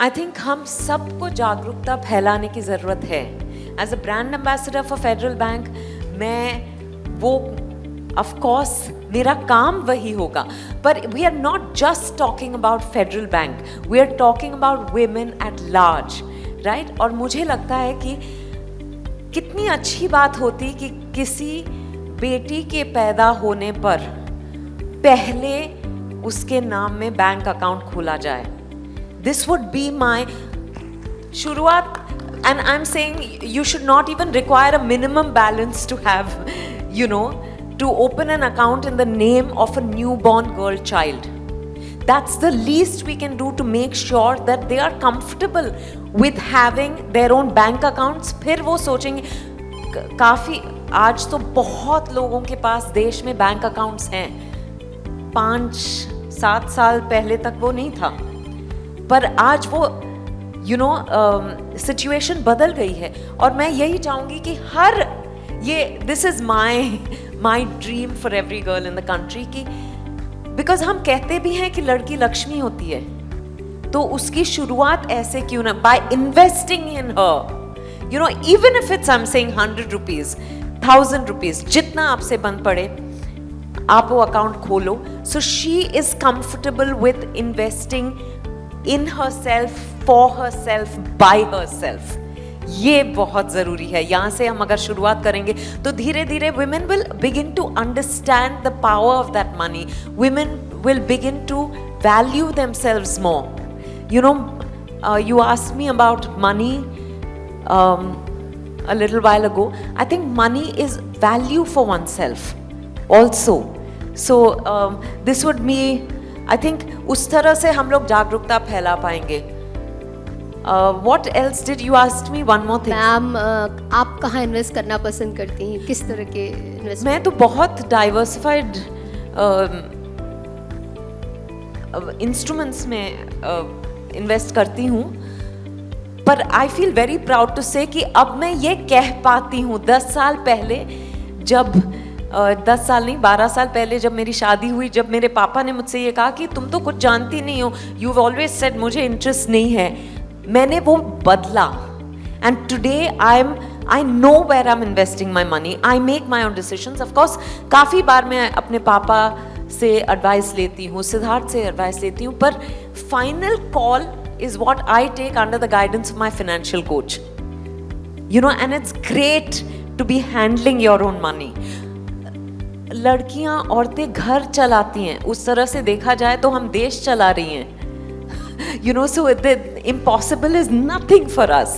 I think हम सबको जागरूकता फैलाने की ज़रूरत है. As a brand ambassador for Federal Bank, मैं वो ऑफ कोर्स मेरा काम वही होगा. पर we are not just talking about Federal Bank, we are talking about women at large, right. और मुझे लगता है कि कितनी अच्छी बात होती कि किसी बेटी के पैदा होने पर पहले उसके नाम में बैंक अकाउंट खोला जाए. दिस वुड बी माई शुरुआत. And I'm saying you should not even require a minimum balance to have, to open an account in the name of a newborn girl child. That's the least we can do to make sure that they are comfortable with having their own bank accounts. फिर वो सोचेंगे, काफ़ी आज तो बहुत लोगों के पास देश में बैंक अकाउंट्स हैं. 5-7 साल पहले तक वो नहीं था, पर आज वो सिचुएशन बदल गई है. और मैं यही चाहूँगी कि this is my dream for every girl in the country, कि बिकॉज हम कहते भी हैं कि लड़की लक्ष्मी होती है, तो उसकी शुरुआत ऐसे क्यों ना, by investing in her, even if it's I am saying 100 rupees, 1000 rupees, जितना आपसे बन पड़े आप वो अकाउंट खोलो. So she is comfortable with investing in herself, for herself, by herself. ये बहुत ज़रूरी है. यहाँ से हम अगर शुरुआत करेंगे तो धीरे धीरे women will begin to understand the power of that money. Women will begin to value themselves more. You asked me about money a little while ago. I think money is value for oneself also. So this would be, I think उस तरह से हम लोग जागरूकता फैला पाएंगे. What else did you ask me? One more thing. Ma'am, आप कहाँ इन्वेस्ट करना पसंद करती हैं? किस तरह के इन्वेस्ट? मैं तो बहुत डाइवर्सिफाइड इंस्ट्रूमेंट्स में इन्वेस्ट करती हूँ. पर I feel very proud to say कि अब मैं ये कह पाती हूँ. 10 साल पहले जब 10 साल नहीं, 12 साल पहले जब मेरी शादी हुई, जब मेरे पापा ने मुझसे ये कहा कि तुम तो कुछ जानती नहीं हो, यू हैव ऑलवेज सेड मुझे इंटरेस्ट नहीं है, मैंने वो बदला. And today I know where I am investing my money. I make my own decisions. Of course काफ़ी बार मैं अपने पापा से एडवाइस लेती हूँ, सिद्धार्थ से एडवाइस लेती हूँ, पर final call is what I take under the guidance of my financial coach. And it's great to be handling your own money. लड़कियां, औरतें घर चलाती हैं, उस तरह से देखा जाए तो हम देश चला रही हैं. So the impossible is nothing for us.